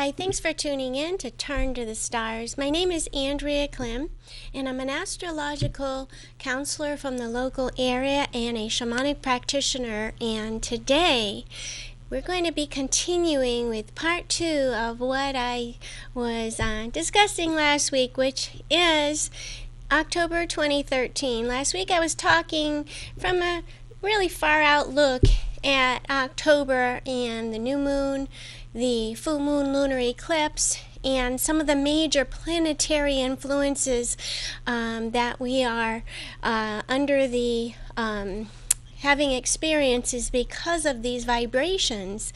Hi, thanks for tuning in to Turn to the Stars. My name is Andrea Klim, and I'm an astrological counselor from the local area and a shamanic practitioner. And today, we're going to be continuing with part 2 of what I was discussing last week, which is October 2013. Last week I was talking from a really far out look at October and the new moon, the full moon lunar eclipse, and some of the major planetary influences that we are under the having experiences because of these vibrations,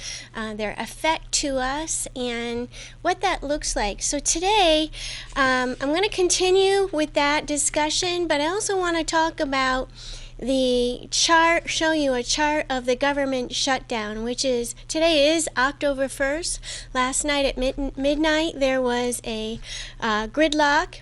their effect to us, and what that looks like. So today, I'm going to continue with that discussion, but I also want to talk about the chart, show you a chart of the government shutdown, which is, today is October 1st. Last night at midnight, there was a gridlock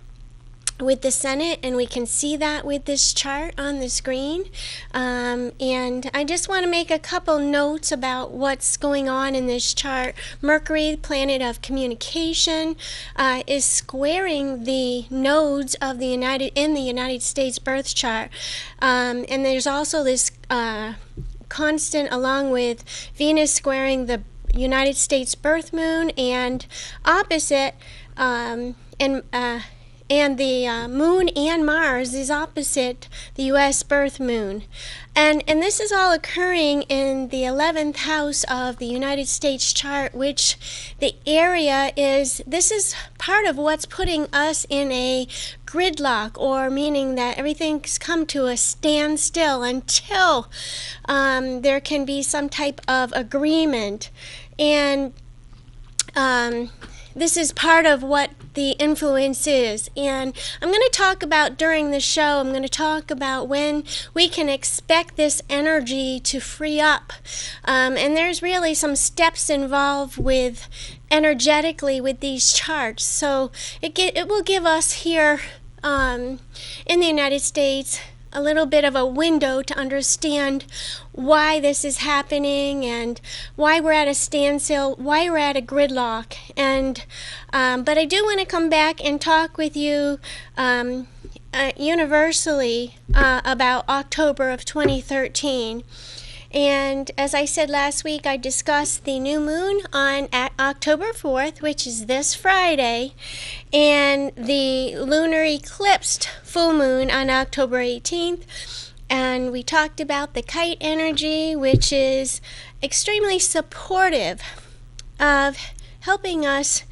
with the Senate, and we can see that with this chart on the screen. And I just want to make a couple notes about what's going on in this chart. Mercury, planet of communication, is squaring the nodes of the United States birth chart. And there's also this constant, along with Venus squaring the United States birth moon, and opposite, and the moon and Mars is opposite the U.S. birth moon. And this is all occurring in the 11th house of the United States chart, which the area is, this is part of what's putting us in a gridlock, or meaning that everything's come to a standstill until there can be some type of agreement. And this is part of what the influence is. And I'm going to talk about, during the show, I'm going to talk about when we can expect this energy to free up. And there's really some steps involved with, energetically, with these charts. So it will give us here in the United States a little bit of a window to understand why this is happening and why we're at a standstill, why we're at a gridlock. And but I do want to come back and talk with you universally about October of 2013. And as I said last week, I discussed the new moon on October 4th, which is this Friday, and the lunar eclipsed full moon on October 18th. And we talked about the kite energy, which is extremely supportive of helping us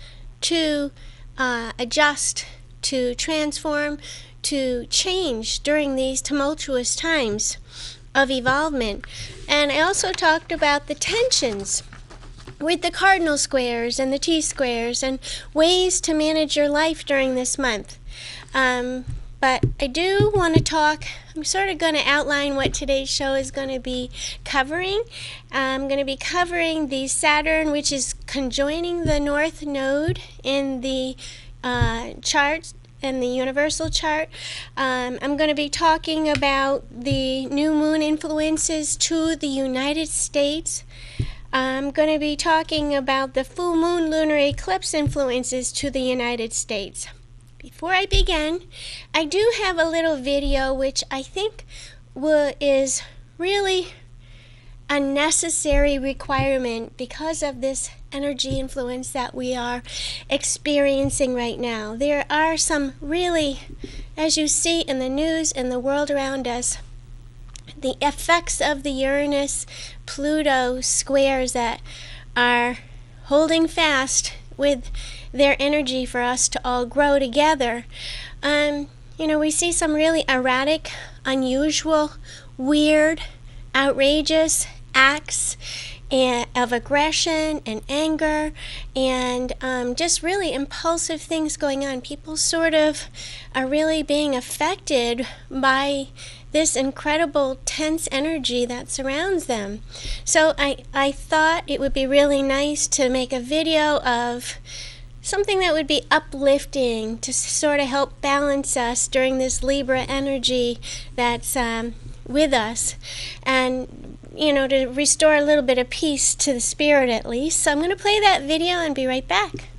to adjust, to transform, to change during these tumultuous times of evolvement. And I also talked about the tensions with the cardinal squares and the T-squares and ways to manage your life during this month. But I do want to talk, I'm sort of going to outline what today's show is going to be covering. I'm going to be covering the Saturn, which is conjoining the North Node in the charts, in the universal chart. I'm going to be talking about the new moon influences to the United States. I'm going to be talking about the full moon lunar eclipse influences to the United States. Before I begin, I do have a little video which I think is really a necessary requirement because of this energy influence that we are experiencing right now. There are some really, as you see in the news and the world around us, the effects of the Uranus-Pluto squares that are holding fast with their energy for us to all grow together. We see some really erratic, unusual, weird, outrageous acts of aggression and anger, and just really impulsive things going on. People sort of are really being affected by this incredible tense energy that surrounds them. So I thought it would be really nice to make a video of something that would be uplifting to sort of help balance us during this Libra energy that's with us. And to restore a little bit of peace to the spirit at least. So I'm going to play that video and be right back.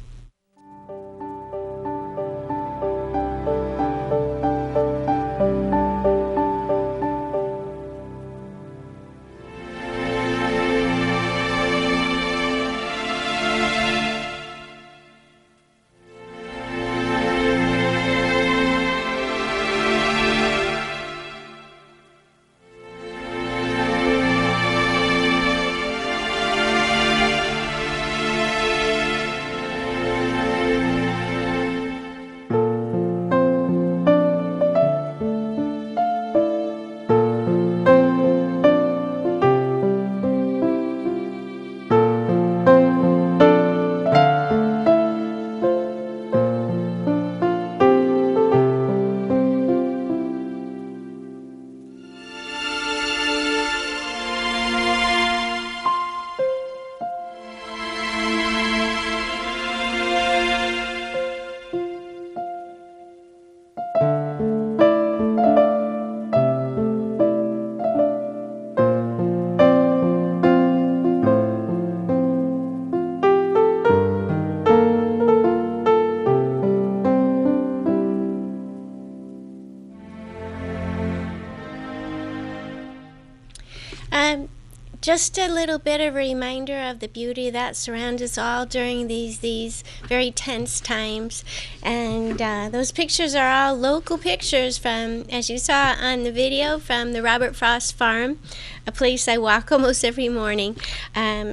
Just a little bit of a reminder of the beauty that surrounds us all during these very tense times. And those pictures are all local pictures from, as you saw on the video, from the Robert Frost Farm, a place I walk almost every morning.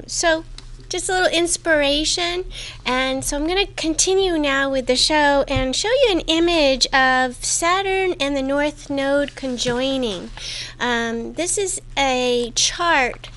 So just a little inspiration. And so I'm going to continue now with the show and show you an image of Saturn and the North Node conjoining. This is a chart.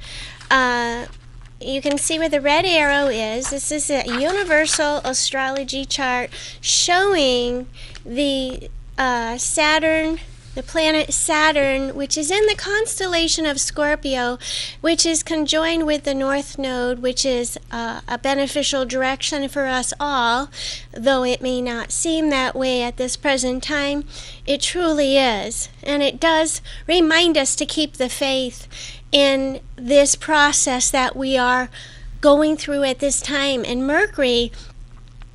You can see where the red arrow is. This is a universal astrology chart showing the Saturn, the planet Saturn, which is in the constellation of Scorpio, which is conjoined with the North Node, which is a beneficial direction for us all, though it may not seem that way at this present time. It truly is. And it does remind us to keep the faith in this process that we are going through at this time. And Mercury,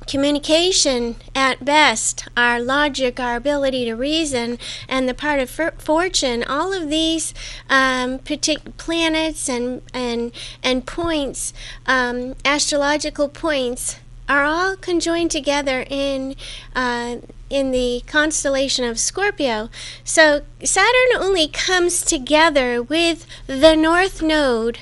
communication at best, our logic, our ability to reason, and the part of fortune, all of these particular planets and points, astrological points, are all conjoined together in the constellation of Scorpio. So Saturn only comes together with the North Node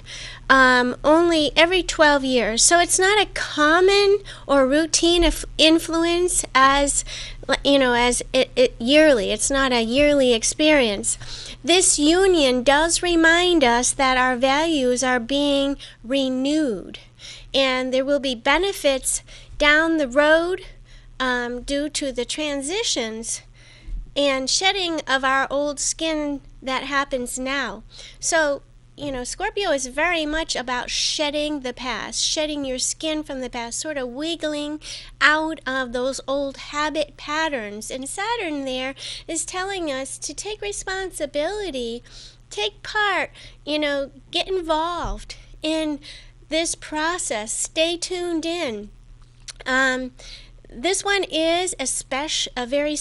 only every 12 years. So it's not a common or routine of influence as it yearly. It's not a yearly experience. This union does remind us that our values are being renewed, and there will be benefits down the road due to the transitions and shedding of our old skin that happens now. So, Scorpio is very much about shedding the past, shedding your skin from the past, sort of wiggling out of those old habit patterns. And Saturn there is telling us to take responsibility, take part, get involved in this process, stay tuned in. This one is very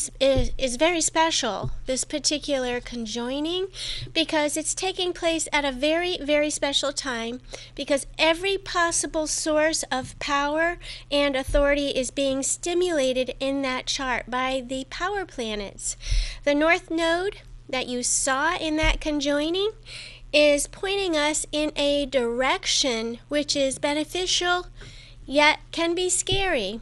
special, this particular conjoining, because it's taking place at a very, very special time, because every possible source of power and authority is being stimulated in that chart by the power planets. The North Node that you saw in that conjoining is pointing us in a direction which is beneficial, yet can be scary,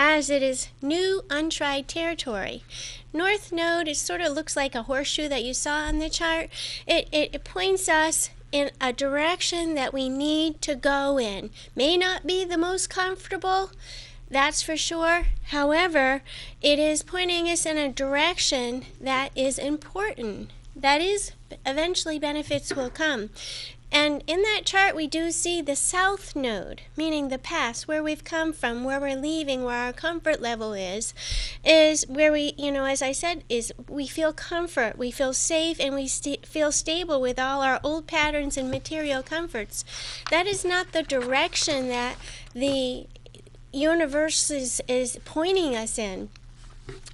as it is new, untried territory. North Node, it sort of looks like a horseshoe that you saw on the chart. It points us in a direction that we need to go in. May not be the most comfortable, that's for sure. However, it is pointing us in a direction that is important. That is, eventually benefits will come. And in that chart, we do see the South Node, meaning the past, where we've come from, where we're leaving, where our comfort level is where we, as I said, is we feel comfort, we feel safe, and we feel stable with all our old patterns and material comforts. That is not the direction that the universe is pointing us in.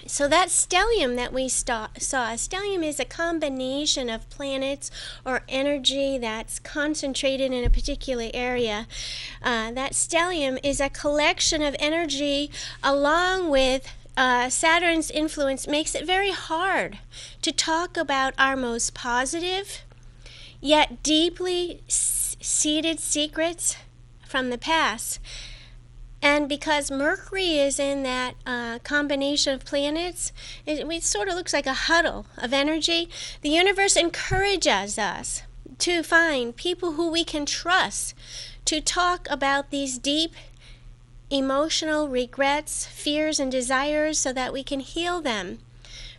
So that stellium that we saw, a stellium is a combination of planets or energy that's concentrated in a particular area. That stellium is a collection of energy along with Saturn's influence makes it very hard to talk about our most positive yet deeply seated secrets from the past. And because Mercury is in that combination of planets, it sort of looks like a huddle of energy. The universe encourages us to find people who we can trust to talk about these deep emotional regrets, fears, and desires so that we can heal them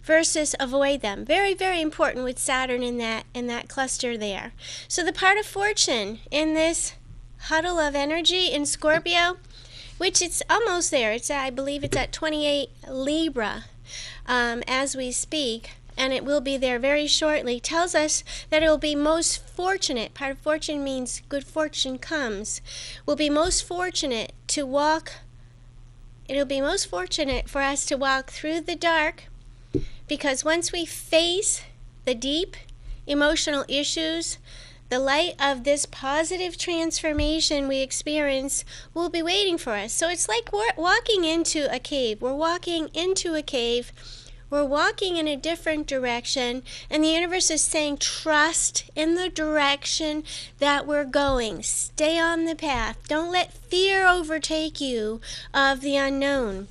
versus avoid them. Very, very important with Saturn in that cluster there. So the part of fortune in this huddle of energy in Scorpio, which it's almost there. I believe it's at 28 Libra as we speak, and it will be there very shortly, tells us that it will be most fortunate. Part of fortune means good fortune comes. We'll be most fortunate to walk. It'll be most fortunate for us to walk through the dark, because once we face the deep emotional issues, the light of this positive transformation we experience will be waiting for us. So it's like we're walking into a cave. We're walking into a cave. We're walking in a different direction. And the universe is saying, trust in the direction that we're going. Stay on the path. Don't let fear overtake you of the unknown.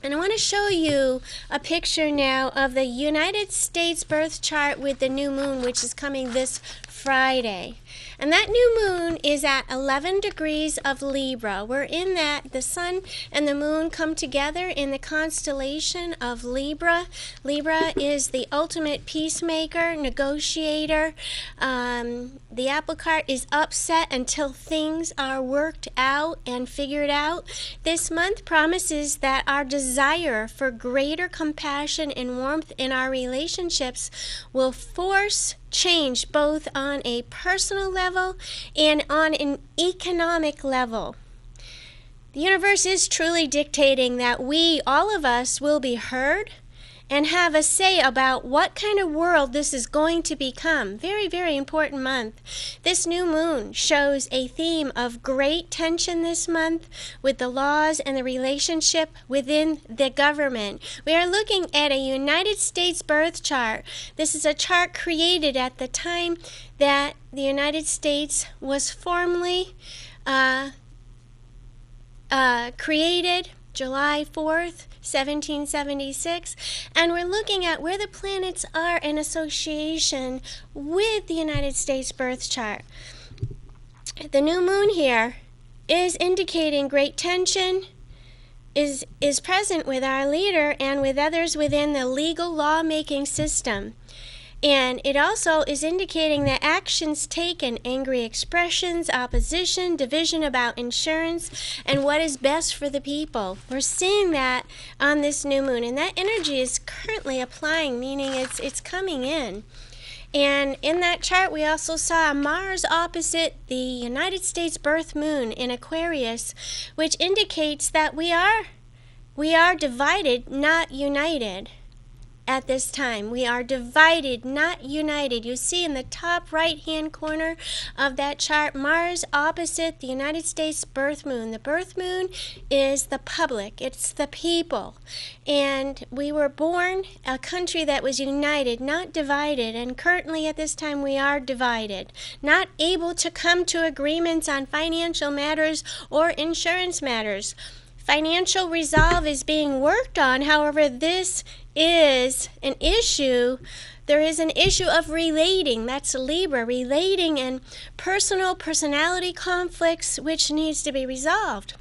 And I want to show you a picture now of the United States birth chart with the new moon, which is coming this Friday. And that new moon is at 11 degrees of Libra. We're in that the sun and the moon come together in the constellation of Libra. Libra is the ultimate peacemaker, negotiator. The apple cart is upset until things are worked out and figured out. This month promises that our desire for greater compassion and warmth in our relationships will force change both on a personal level and on an economic level. The universe is truly dictating that we, all of us, will be heard and have a say about what kind of world this is going to become. Very, very important month. This new moon shows a theme of great tension this month with the laws and the relationship within the government. We are looking at a United States birth chart. This is a chart created at the time that the United States was formally created, July 4th, 1776, and we're looking at where the planets are in association with the United States birth chart. The new moon here is indicating great tension, is present with our leader and with others within the legal lawmaking system. And it also is indicating that actions taken, angry expressions, opposition, division about insurance, and what is best for the people. We're seeing that on this new moon, and that energy is currently applying, meaning it's coming in. And in that chart, we also saw Mars opposite the United States birth moon in Aquarius, which indicates that we are divided, not united. At this time, we are divided, not united. You see in the top right-hand corner of that chart, Mars opposite the United States birth moon. The birth moon is the public. It's the people. And we were born a country that was united, not divided. And currently at this time, we are divided, not able to come to agreements on financial matters or insurance matters. Financial resolve is being worked on. However, this is an issue. There is an issue of relating. That's Libra, relating and personality conflicts, which needs to be resolved.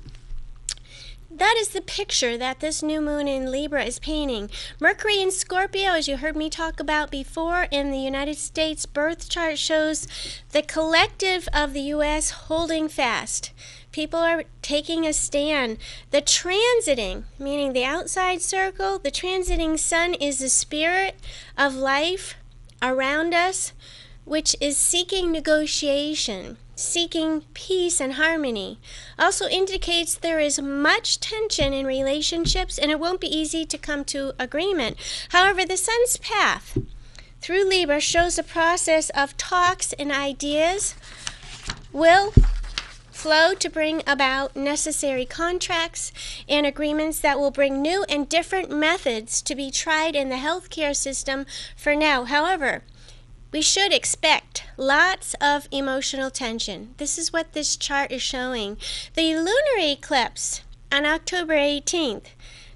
that is the picture that this new moon in Libra is painting. Mercury in Scorpio, as you heard me talk about before, in the United States birth chart shows the collective of the U.S. holding fast. People are taking a stand. The transiting, meaning the outside circle, the transiting sun is the spirit of life around us, which is seeking negotiation, seeking peace and harmony. Also indicates there is much tension in relationships and it won't be easy to come to agreement. However, the sun's path through Libra shows a process of talks and ideas will flow to bring about necessary contracts and agreements that will bring new and different methods to be tried in the healthcare system for now. However, we should expect lots of emotional tension. This is what this chart is showing. The lunar eclipse on October 18th.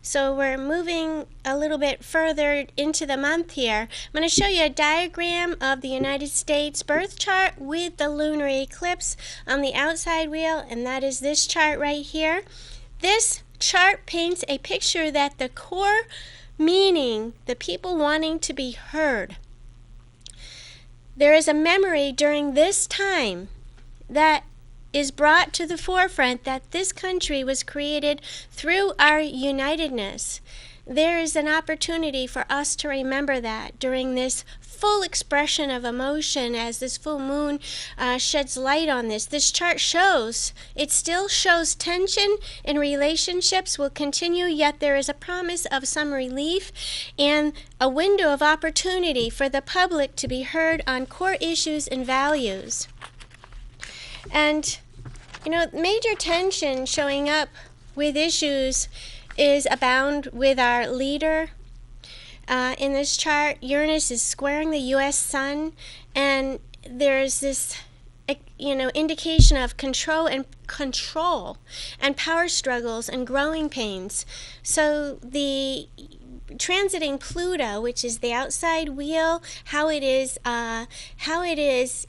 So we're moving a little bit further into the month here. I'm going to show you a diagram of the United States birth chart with the lunar eclipse on the outside wheel, and that is this chart right here. This chart paints a picture that the core meaning, the people wanting to be heard. There is a memory during this time that is brought to the forefront that this country was created through our unitedness. There is an opportunity for us to remember that during this full expression of emotion as this full moon sheds light on this. This chart shows, it still shows tension in relationships will continue, yet there is a promise of some relief and a window of opportunity for the public to be heard on core issues and values. And, you know, major tension showing up with issues is abound with our leader. In this chart, Uranus is squaring the U.S. sun, and there's this, indication of control and power struggles and growing pains. So the transiting Pluto, which is the outside wheel, how it is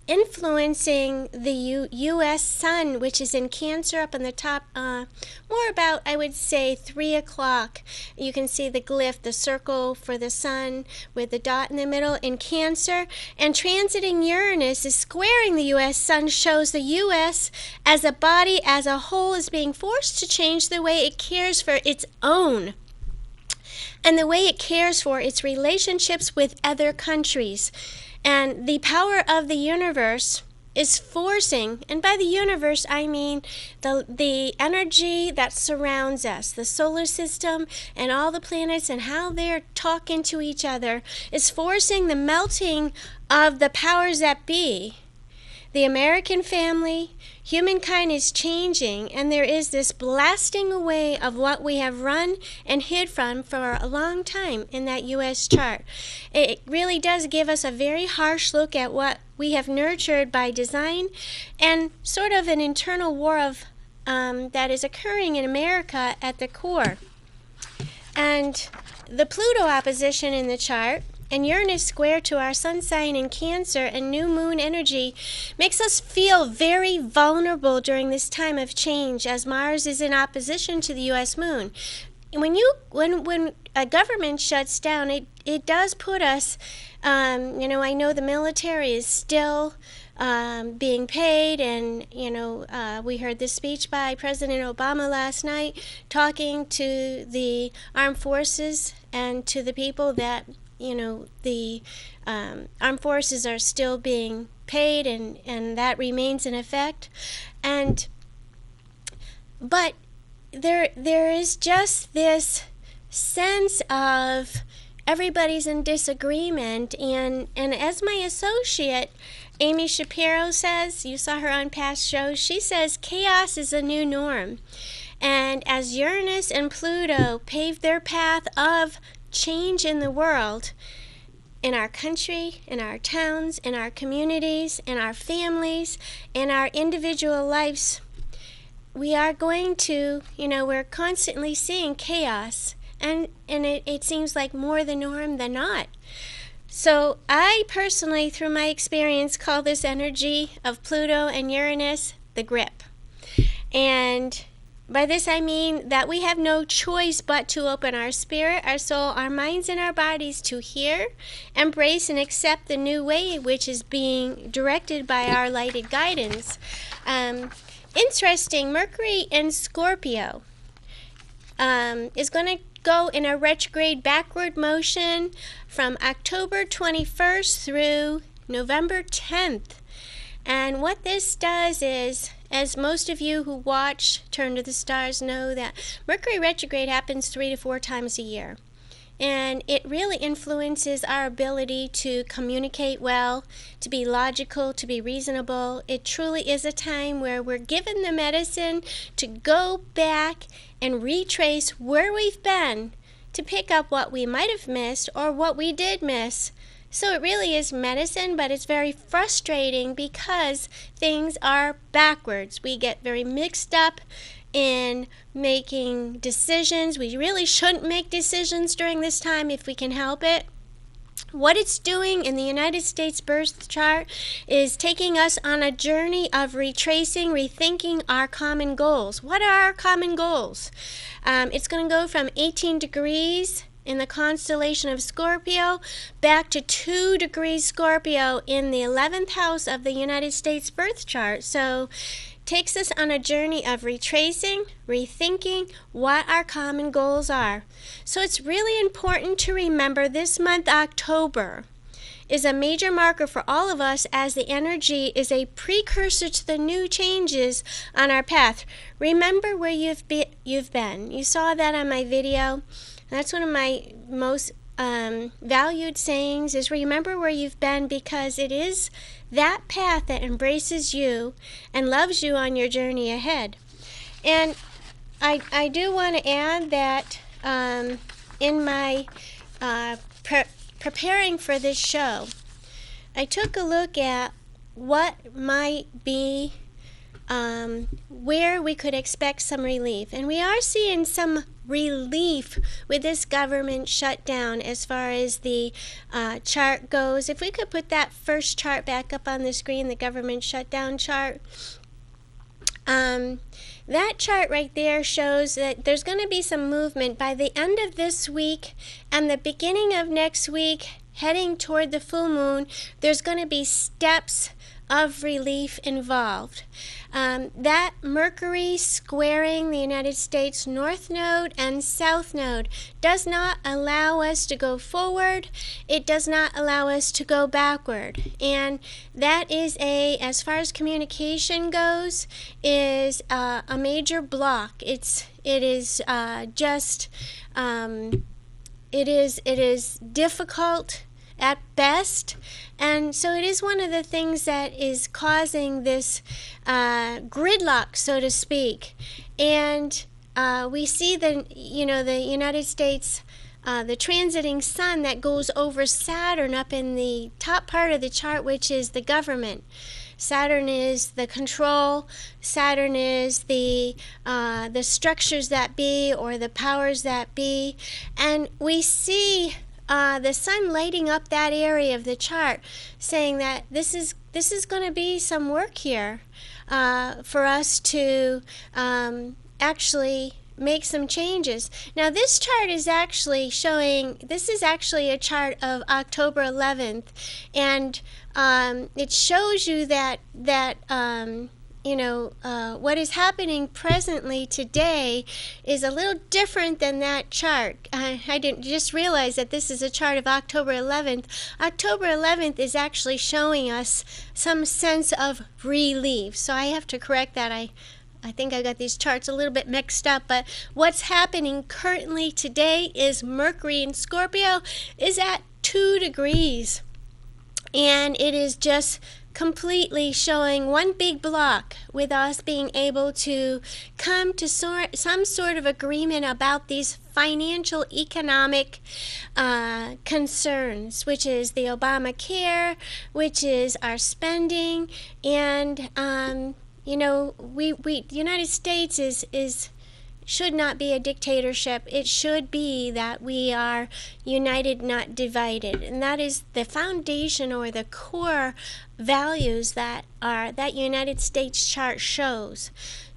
influencing the U.S. sun, which is in Cancer up on the top, more about, I would say, 3 o'clock. You can see the glyph, the circle for the sun with the dot in the middle in Cancer. And transiting Uranus is squaring the U.S. sun, shows the U.S. as a body, as a whole, is being forced to change the way it cares for its own and the way it cares for its relationships with other countries. And the power of the universe is forcing, and by the universe I mean the energy that surrounds us, the solar system and all the planets and how they're talking to each other, is forcing the melting of the powers that be. The American family, humankind is changing, and there is this blasting away of what we have run and hid from for a long time in that U.S. chart. It really does give us a very harsh look at what we have nurtured by design and sort of an internal war of that is occurring in America at the core. And the Pluto opposition in the chart and Uranus square to our sun sign in Cancer and new moon energy makes us feel very vulnerable during this time of change, as Mars is in opposition to the U.S. moon. When a government shuts down, it does put us, I know the military is still being paid, and we heard this speech by President Obama last night talking to the armed forces and to the people that the armed forces are still being paid, and that remains in effect. But there is just this sense of everybody's in disagreement, and as my associate Amy Shapiro says, you saw her on past shows, she says chaos is a new norm. And as Uranus and Pluto pave their path of change in the world, in our country, in our towns, in our communities, in our families, in our individual lives, we are going to, we're constantly seeing chaos, and it seems like more the norm than not. So I personally, through my experience, call this energy of Pluto and Uranus the grip. And By this I mean that we have no choice but to open our spirit, our soul, our minds, and our bodies to hear, embrace, and accept the new way which is being directed by our lighted guidance. Interesting, Mercury in Scorpio is going to go in a retrograde backward motion from October 21st through November 10th. And what this does is, as most of you who watch Turn to the Stars know, that Mercury retrograde happens 3 to 4 times a year. And it really influences our ability to communicate well, to be logical, to be reasonable. It truly is a time where we're given the medicine to go back and retrace where we've been to pick up what we might have missed or what we did miss. So it really is medicine, but it's very frustrating because things are backwards. We get very mixed up in making decisions. We really shouldn't make decisions during this time if we can help it. What it's doing in the United States birth chart is taking us on a journey of retracing, rethinking our common goals. What are our common goals? It's going to go from 18 degrees in the constellation of Scorpio back to 2 degrees Scorpio in the 11th house of the United States birth chart. So takes us on a journey of retracing, rethinking what our common goals are. So it's really important to remember this month, October, is a major marker for all of us, as the energy is a precursor to the new changes on our path. Remember where you've been. You saw that on my video. That's one of my most valued sayings, is remember where you've been, because it is that path that embraces you and loves you on your journey ahead. And I do want to add that in my preparing for this show, I took a look at what might be where we could expect some relief. And we are seeing some relief with this government shutdown as far as the chart goes. If we could put that first chart back up on the screen, the government shutdown chart. That chart right there shows that there's going to be some movement by the end of this week and the beginning of next week, heading toward the full moon. There's going to be steps of relief involved. That Mercury squaring the United States North Node and South Node does not allow us to go forward. It does not allow us to go backward. And that is as far as communication goes, is a major block. It is difficult at best, and so it is one of the things that is causing this gridlock, so to speak. And we see the United States, the transiting sun that goes over Saturn up in the top part of the chart, which is the government. Saturn is the control. Saturn is the structures that be, or the powers that be, and we see the sun lighting up that area of the chart, saying that this is going to be some work here for us to actually make some changes. Now, this chart is actually showing, this is actually a chart of October 11th, and it shows you that what is happening presently today is a little different than that chart. I didn't just realize that this is a chart of October 11th. October 11th is actually showing us some sense of relief. So I have to correct that. I think I got these charts a little bit mixed up, but what's happening currently today is Mercury in Scorpio is at 2 degrees. And it is just completely showing one big block with us being able to come to some sort of agreement about these financial economic concerns, which is the Obamacare, which is our spending, and the United States should not be a dictatorship. It should be that we are united, not divided. And that is the foundation or the core values that United States chart shows.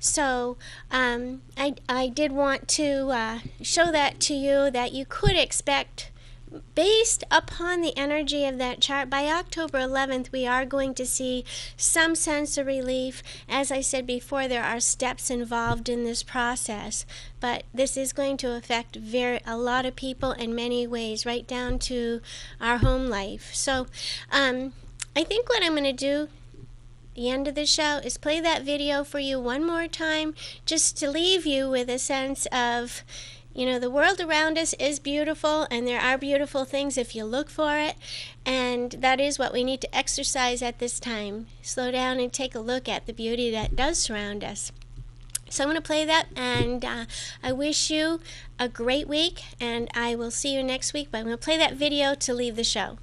So I did want to show that to you, that you could expect, based upon the energy of that chart, by October 11th, we are going to see some sense of relief. As I said before, there are steps involved in this process, but this is going to affect a lot of people in many ways, right down to our home life. So I think what I'm going to do the end of the show is play that video for you one more time, just to leave you with a sense of, the world around us is beautiful, and there are beautiful things if you look for it, and that is what we need to exercise at this time. Slow down and take a look at the beauty that does surround us. So I'm going to play that, and I wish you a great week, and I will see you next week, but I'm going to play that video to leave the show.